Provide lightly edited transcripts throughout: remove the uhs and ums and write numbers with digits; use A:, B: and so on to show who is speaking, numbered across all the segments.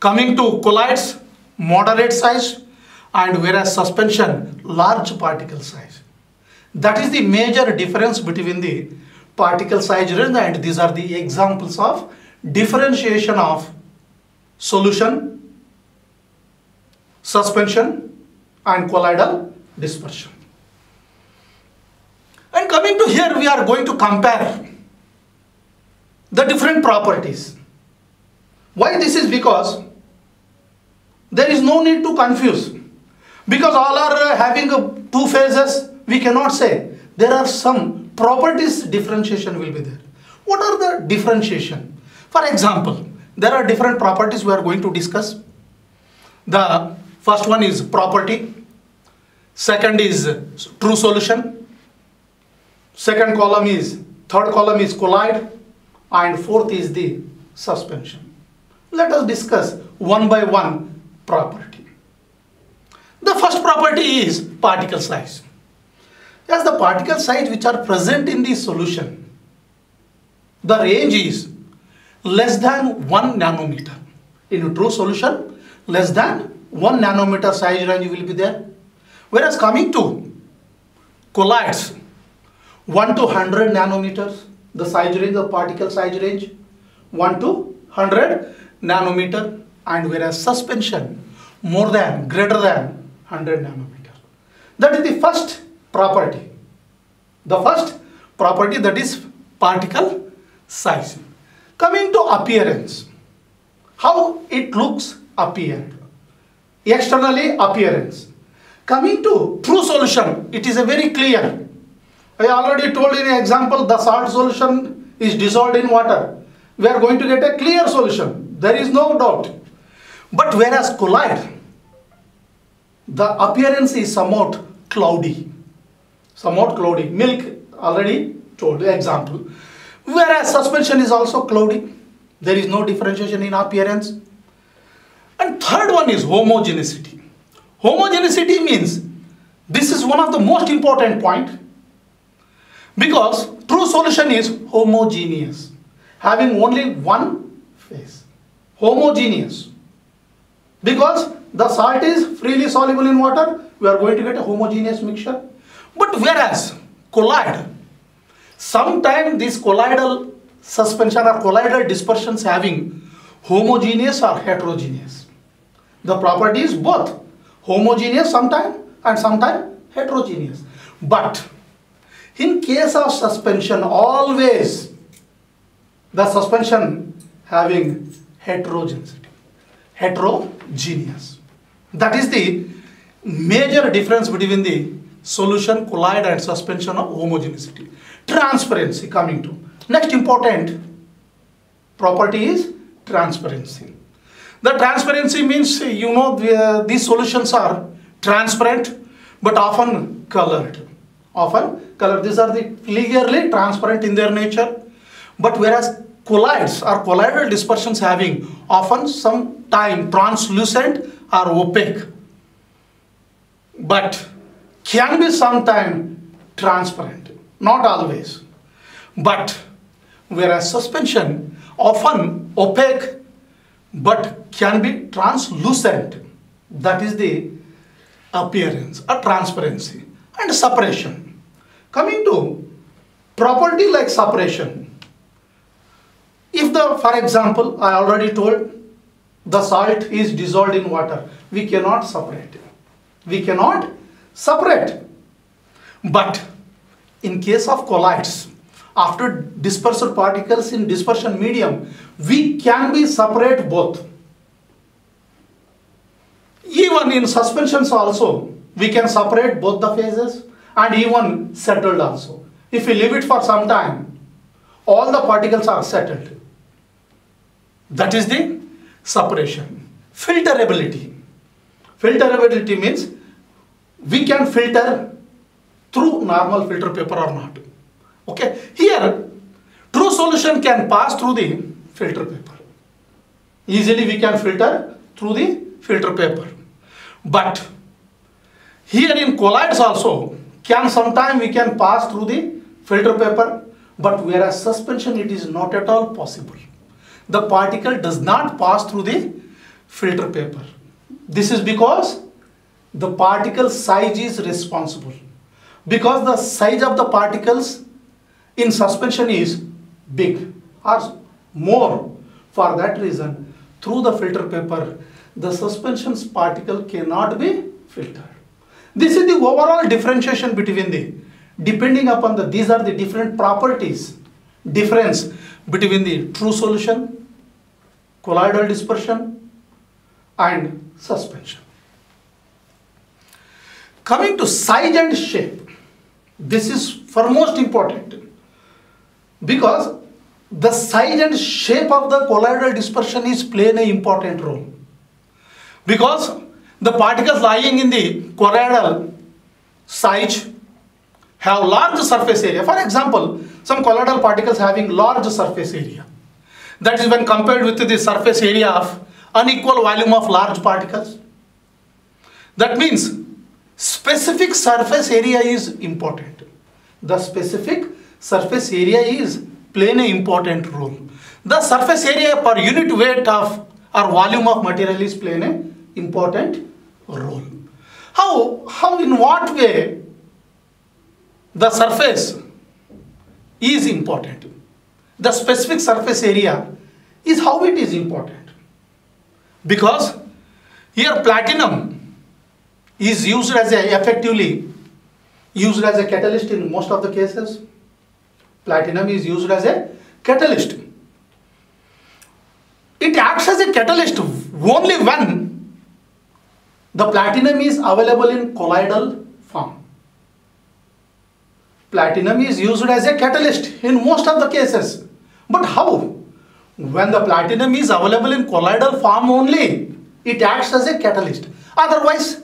A: Coming to colloids, moderate size, and whereas suspension, large particle size. That is the major difference between the particle size range, and these are the examples of differentiation of solution, suspension, and colloidal dispersion. And coming to here, we are going to compare the different properties. Why this is? Because there is no need to confuse, because all are having two phases. We cannot say. There are some properties differentiation will be there. What are the differentiation? For example, there are different properties we are going to discuss. The first one is property, second is true solution, third column is colloid, and fourth is the suspension. Let us discuss one by one property. The first property is particle size. As the particle size which are present in the solution, the range is less than 1 nanometer. In a true solution, less than 1 nanometer size range will be there. Whereas coming to colloids, 1 to 100 nanometers, the size range, the particle size range, 1 to 100 nanometer, and whereas suspension, greater than 100 nanometer. That is the first property. The first property, that is particle size. Coming to appearance, how it looks appeared, externally appearance. Coming to true solution, it is a very clear. I already told in an example, the salt solution is dissolved in water. We are going to get a clear solution. There is no doubt. But whereas colloid, the appearance is somewhat cloudy. Milk, already told the example. Whereas suspension is also cloudy. There is no differentiation in appearance. And third one is homogeneity. Homogeneity means, this is one of the most important point, because true solution is homogeneous, having only one phase. Homogeneous. Because the salt is freely soluble in water, we are going to get a homogeneous mixture. But whereas colloid, sometimes this colloidal suspension or colloidal dispersions having homogeneous or heterogeneous. The property is both homogeneous sometimes and sometimes heterogeneous. But in case of suspension, always the suspension having heterogeneous. That is the major difference between the solution, colloid, and suspension of homogeneity. Transparency coming to. Next important property is transparency. The transparency means, you know, these solutions are transparent but often colored. These are the clearly transparent in their nature. But whereas colloids or colloidal dispersions having often sometime translucent or opaque, but can be sometime transparent, not always. But whereas suspension often opaque but can be translucent. That is the appearance or transparency. And separation. Coming to property like separation. If for example, I already told, the salt is dissolved in water, we cannot separate it. But in case of colloids, after dispersal particles in dispersion medium, we can be separate both. Even in suspensions also, we can separate both the phases, and even settled also. If we leave it for some time, all the particles are settled. That is the separation. Filterability. Filterability means we can filter through normal filter paper or not. Okay, here true solution can pass through the filter paper. Easily we can filter through the filter paper. But here in colloids also, sometime we can pass through the filter paper, but whereas suspension, it is not at all possible. The particle does not pass through the filter paper. This is because the particle size is responsible. Because the size of the particles in suspension is big or more. For that reason, through the filter paper, the suspension's particle cannot be filtered. This is the overall differentiation between the, depending upon the, these are the different properties, difference between the true solution, colloidal dispersion and suspension. Coming to size and shape, this is foremost important because the size and shape of the colloidal dispersion is playing an important role. Because the particles lying in the colloidal size have large surface area. For example, some colloidal particles having large surface area. That is when compared with the surface area of unequal volume of large particles. That means specific surface area is important. The specific surface area is playing an important role. The surface area per unit weight of or volume of material is playing an important role. How in what way the surface is important? The specific surface area is how it is important. Because here platinum is used as effectively used as a catalyst in most of the cases. Platinum is used as a catalyst. It acts as a catalyst only when the platinum is available in colloidal form. Platinum is used as a catalyst in most of the cases. But how? When the platinum is available in colloidal form only, it acts as a catalyst. Otherwise,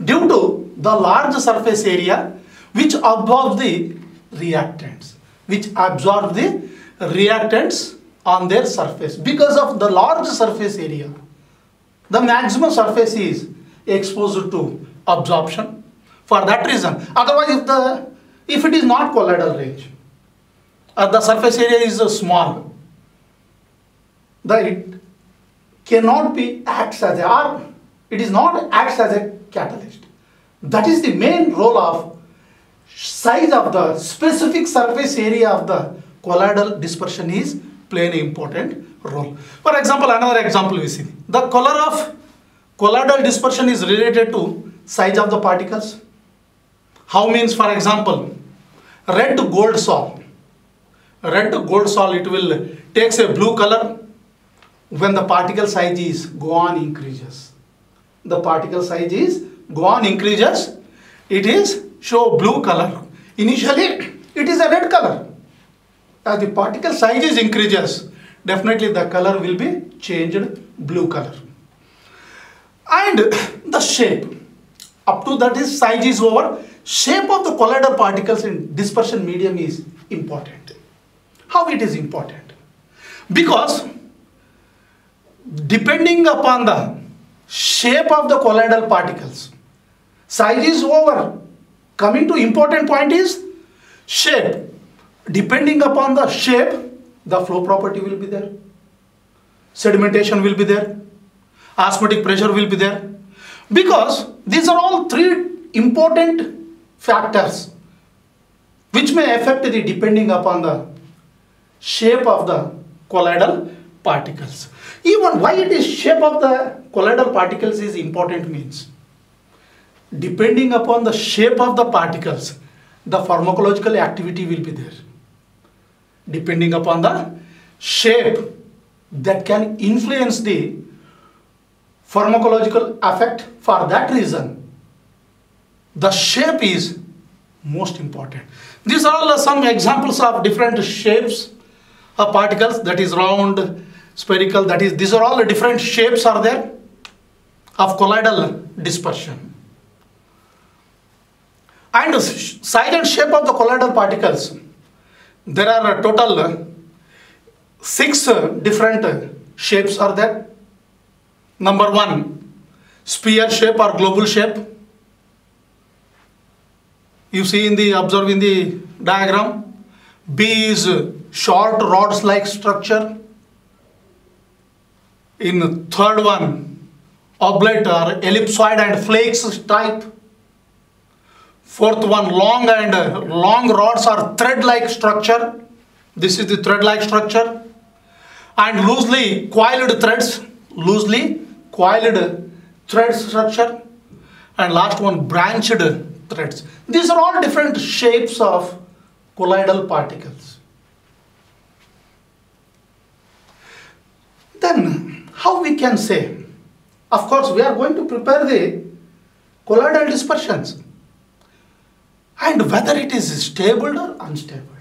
A: due to the large surface area which absorbs the reactants, on their surface. Because of the large surface area, the maximum surface is exposed to absorption. For that reason, otherwise if it is not colloidal range, the surface area is small, it cannot be acts as a, or it is not acts as a catalyst. That is the main role of size of the specific surface area of the colloidal dispersion is playing an important role. For example, another example we see. The color of colloidal dispersion is related to size of the particles. How means, for example, red to gold sol. Red to gold sol, it will takes a blue color when the particle size is go on increases. The particle size is go on increases, it is show blue color. Initially, it is a red color. As the particle size is increases, definitely the color will be changed blue color. And the shape, up to that is size is over, shape of the colloidal particles in dispersion medium is important. How it is important? Because depending upon the shape of the colloidal particles, size is over. Coming to important point is shape. Depending upon the shape, the flow property will be there, sedimentation will be there, osmotic pressure will be there. Because these are all three important factors which may affect the depending upon the shape of the colloidal particles. Even why it is shape of the colloidal particles is important means, depending upon the shape of the particles, the pharmacological activity will be there. Depending upon the shape, that can influence the pharmacological effect. For that reason, the shape is most important. These are all some examples of different shapes of particles, that is round, spherical, that is, these are all the different shapes are there of colloidal dispersion. And the size and shape of the colloidal particles, there are a total 6 different shapes are there. Number 1, sphere shape or global shape. You see in the, observe in the diagram. B is short rods like structure. In third one, oblate or ellipsoid and flakes type. Fourth one, long rods or thread-like structure. This is the thread-like structure. And loosely coiled thread structure. And last one, branched threads. These are all different shapes of colloidal particles. Then how we can say? Of course, we are going to prepare the colloidal dispersions and whether it is stable or unstable.